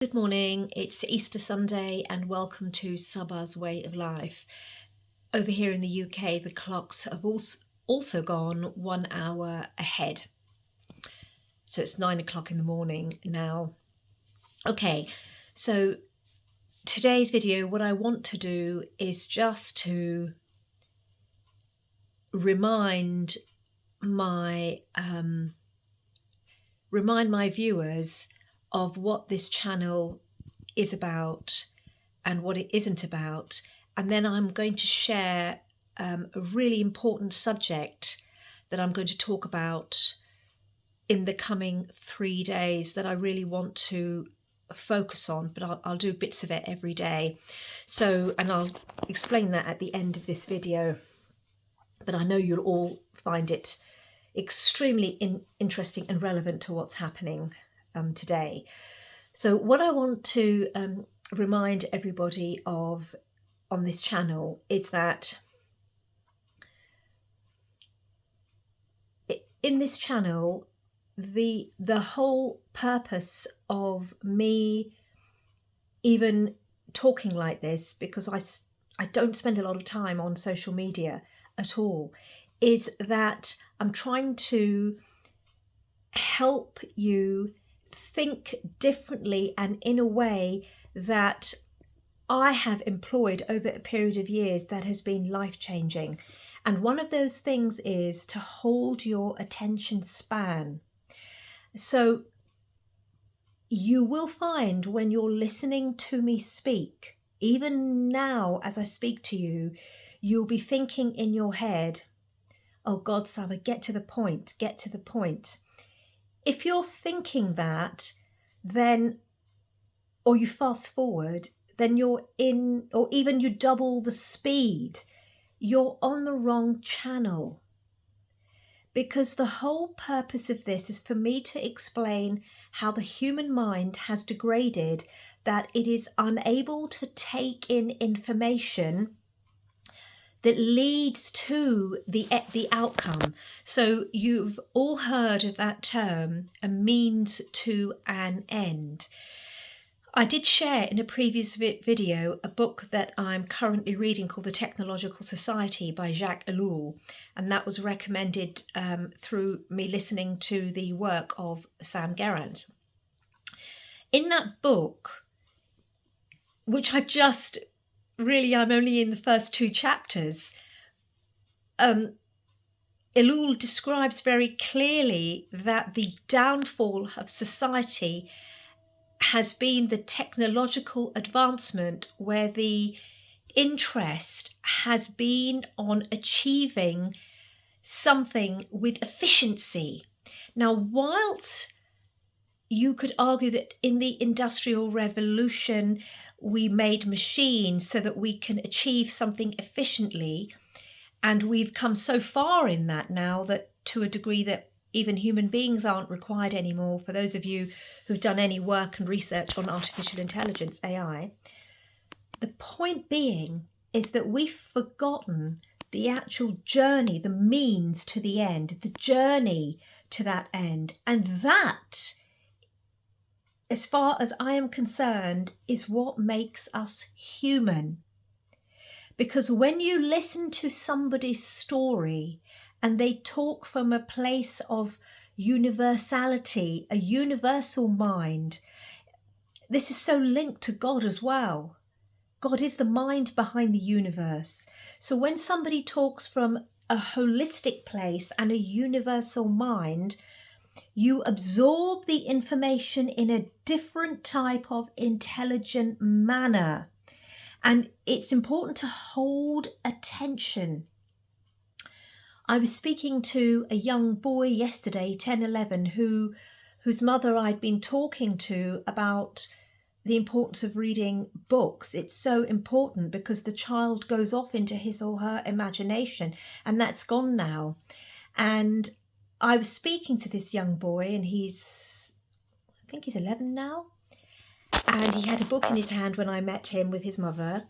Good morning, it's Easter Sunday and welcome to Sabah's Way of Life. Over here in the UK, the clocks have also gone 1 hour ahead. So it's 9 o'clock in the morning now. Okay, so today's video, what I want to do is just to remind my viewers of what this channel is about and what it isn't about, and then I'm going to share a really important subject that I'm going to talk about in the coming 3 days that I really want to focus on, but I'll do bits of it every day. So, and I'll explain that at the end of this video, but I know you'll all find it extremely interesting and relevant to what's happening today. So what I want to remind everybody of on this channel is that in this channel, the whole purpose of me even talking like this, because I don't spend a lot of time on social media at all, is that I'm trying to help you think differently and in a way that I have employed over a period of years that has been life-changing. And one of those things is to hold your attention span. So you will find when you're listening to me speak, even now as I speak to you, you'll be thinking in your head, oh God, Saba, get to the point, get to the point. If you're thinking that, then, or you fast forward, then you're in, or even you double the speed, you're on the wrong channel. Because the whole purpose of this is for me to explain how the human mind has degraded, that it is unable to take in information that leads to the outcome. So you've all heard of that term, a means to an end. I did share in a previous video a book that I'm currently reading called The Technological Society by Jacques Ellul, and that was recommended through me listening to the work of Sam Gerrans. In that book, which I'm only in the first 2 chapters, Ellul describes very clearly that the downfall of society has been the technological advancement, where the interest has been on achieving something with efficiency. Now, whilst you could argue that in the Industrial Revolution we made machines so that we can achieve something efficiently, and we've come so far in that now that to a degree that even human beings aren't required anymore. For those of you who've done any work and research on artificial intelligence, AI, the point being is that we've forgotten the actual journey, the means to the end, the journey to that end. And that, as far as I am concerned, is what makes us human. Because when you listen to somebody's story and they talk from a place of universality, a universal mind, this is so linked to God as well. God is the mind behind the universe. So when somebody talks from a holistic place and a universal mind, you absorb the information in a different type of intelligent manner. And it's important to hold attention. I was speaking to a young boy yesterday, 10, 11, whose mother I'd been talking to about the importance of reading books. It's so important because the child goes off into his or her imagination, and that's gone now. And I was speaking to this young boy, and I think he's 11 now. And he had a book in his hand when I met him with his mother.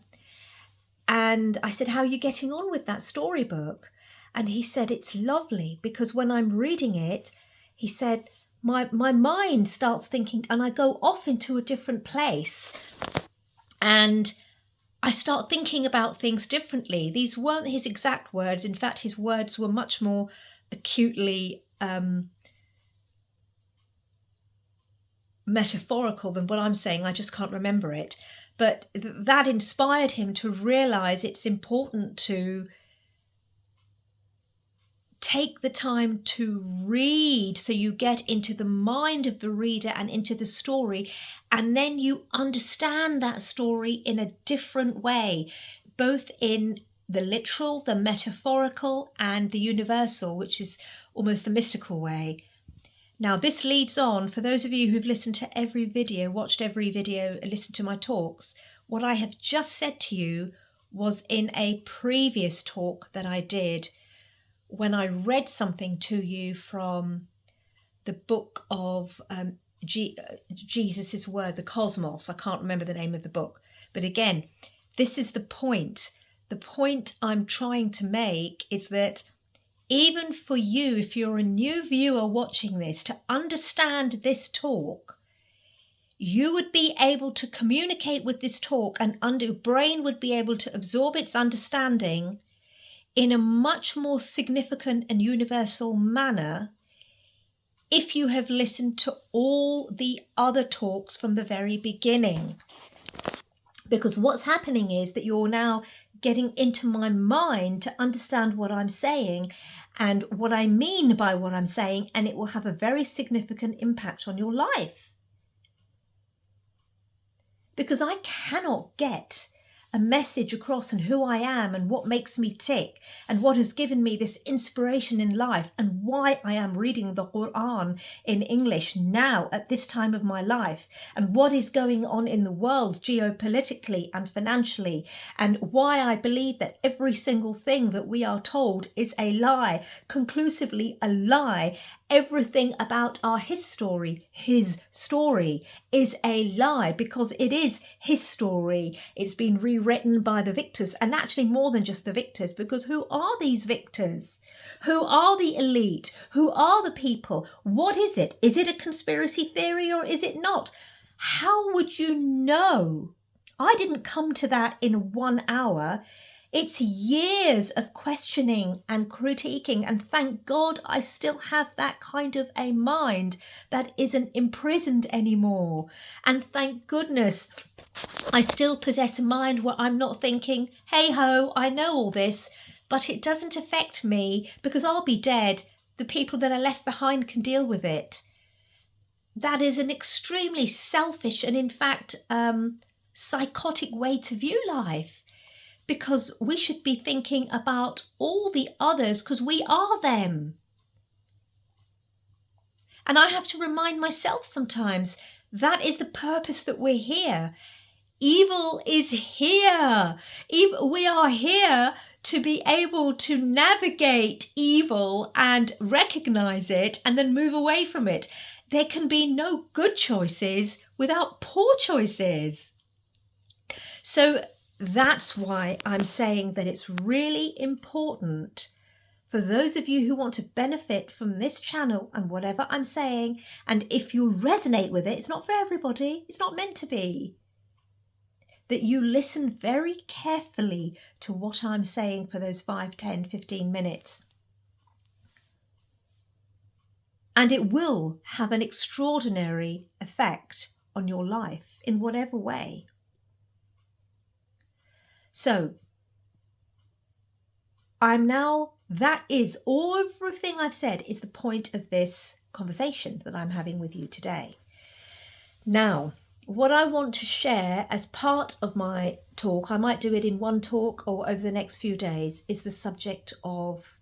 And I said, how are you getting on with that storybook? And he said, it's lovely because when I'm reading it, he said, my mind starts thinking, and I go off into a different place, and I start thinking about things differently. These weren't his exact words. In fact, his words were much more acutely metaphorical than what I'm saying. I just can't remember it. But that inspired him to realize it's important to take the time to read, so you get into the mind of the reader and into the story, and then you understand that story in a different way, both in the literal, the metaphorical, and the universal, which is almost the mystical way. Now, this leads on, for those of you who've listened to every video, watched every video, and listened to my talks, what I have just said to you was in a previous talk that I did, when I read something to you from the book of Jesus's Word, the Cosmos. I can't remember the name of the book. But again, this is the point. The point I'm trying to make is that even for you, if you're a new viewer watching this, to understand this talk, you would be able to communicate with this talk, and your brain would be able to absorb its understanding in a much more significant and universal manner if you have listened to all the other talks from the very beginning. Because what's happening is that you're now getting into my mind to understand what I'm saying and what I mean by what I'm saying, and it will have a very significant impact on your life. Because I cannot get a message across and who I am and what makes me tick and what has given me this inspiration in life and why I am reading the Quran in English now at this time of my life, and what is going on in the world geopolitically and financially, and why I believe that every single thing that we are told is a lie, conclusively a lie. Everything about our his story is a lie, because it is his story. It's been rewritten by the victors, and actually more than just the victors, because who are these victors? Who are the elite? Who are the people? What is it? Is it a conspiracy theory or is it not? How would you know? I didn't come to that in 1 hour. It's years of questioning and critiquing, and thank God I still have that kind of a mind that isn't imprisoned anymore. And thank goodness I still possess a mind where I'm not thinking, hey ho, I know all this, but it doesn't affect me because I'll be dead. The people that are left behind can deal with it. That is an extremely selfish and, in fact, psychotic way to view life. Because we should be thinking about all the others, because we are them. And I have to remind myself sometimes that is the purpose that we're here. Evil is here. We are here to be able to navigate evil and recognize it and then move away from it. There can be no good choices without poor choices. So that's why I'm saying that it's really important for those of you who want to benefit from this channel and whatever I'm saying, and if you resonate with it, it's not for everybody, it's not meant to be, that you listen very carefully to what I'm saying for those 5, 10, 15 minutes. And it will have an extraordinary effect on your life in whatever way. So, that is everything I've said is the point of this conversation that I'm having with you today. Now, what I want to share as part of my talk, I might do it in one talk or over the next few days, is the subject of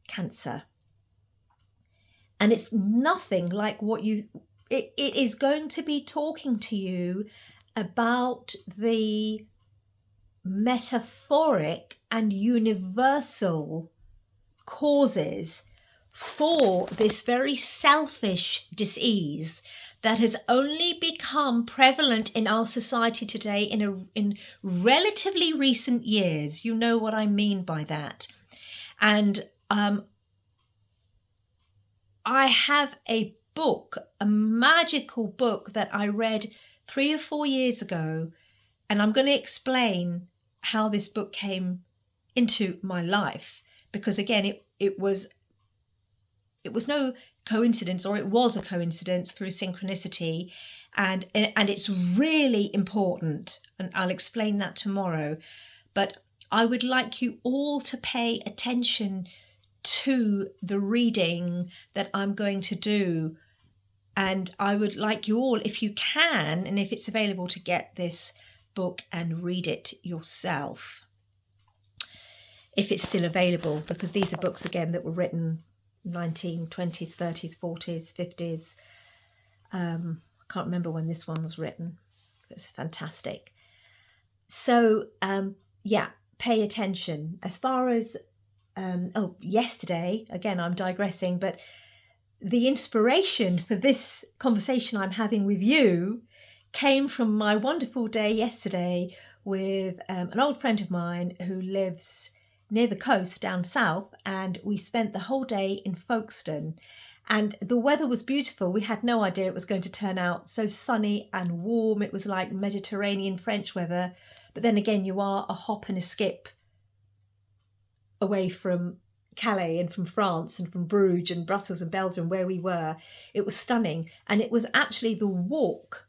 cancer. And it's nothing like it is going to be talking to you about the metaphoric and universal causes for this very selfish disease that has only become prevalent in our society today in relatively recent years. You know what I mean by that. And I have a book, a magical book that I read 3 or 4 years ago. And I'm going to explain how this book came into my life, because again, it was no coincidence, or it was a coincidence through synchronicity, and it's really important, and I'll explain that tomorrow. But I would like you all to pay attention to the reading that I'm going to do, and I would like you all, if you can, and if it's available, to get this book and read it yourself, if it's still available, because these are books again that were written 1920s, 30s, 40s, 50s. I can't remember when this one was written. It's fantastic. So pay attention. As far as yesterday, again, I'm digressing, but the inspiration for this conversation I'm having with you came from my wonderful day yesterday with an old friend of mine who lives near the coast down south, and we spent the whole day in Folkestone, and the weather was beautiful. We had no idea it was going to turn out so sunny and warm. It was like Mediterranean French weather, but then again, you are a hop and a skip away from Calais and from France and from Bruges and Brussels and Belgium, where we were. It was stunning, and it was actually the walk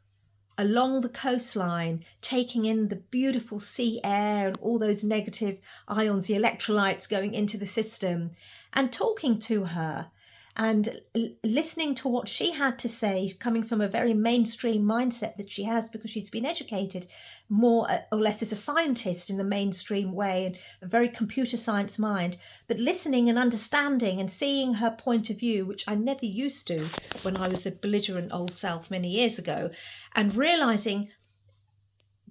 along the coastline, taking in the beautiful sea air and all those negative ions, the electrolytes going into the system, and talking to her and listening to what she had to say, coming from a very mainstream mindset that she has, because she's been educated more or less as a scientist in the mainstream way, and a very computer science mind, but listening and understanding and seeing her point of view, which I never used to when I was a belligerent old self many years ago, and realizing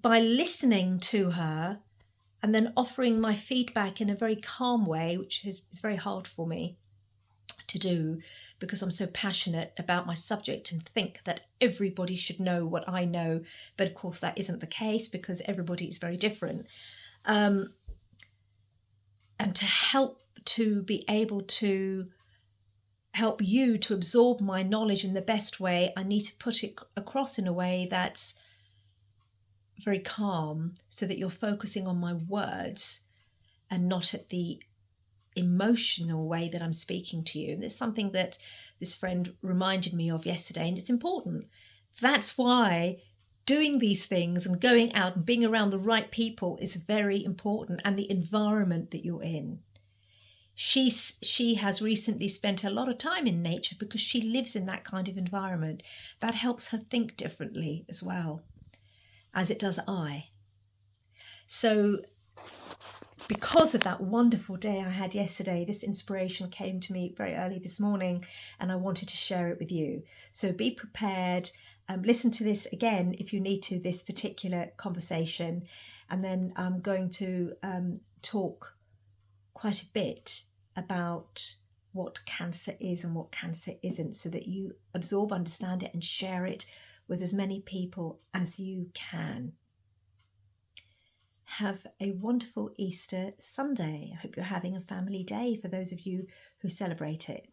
by listening to her and then offering my feedback in a very calm way, which is very hard for me to do because I'm so passionate about my subject and think that everybody should know what I know, but of course that isn't the case, because everybody is very different, and to help to be able to help you to absorb my knowledge in the best way, I need to put it across in a way that's very calm, so that you're focusing on my words and not at the emotional way that I'm speaking to you. And it's something that this friend reminded me of yesterday, and it's important. That's why doing these things and going out and being around the right people is very important, and the environment that you're in. She has recently spent a lot of time in nature because she lives in that kind of environment. That helps her think differently as well, as it does I. So because of that wonderful day I had yesterday, this inspiration came to me very early this morning, and I wanted to share it with you. So be prepared. Listen to this again if you need to, this particular conversation. And then I'm going to talk quite a bit about what cancer is and what cancer isn't, so that you absorb, understand it, and share it with as many people as you can. Have a wonderful Easter Sunday. I hope you're having a family day for those of you who celebrate it.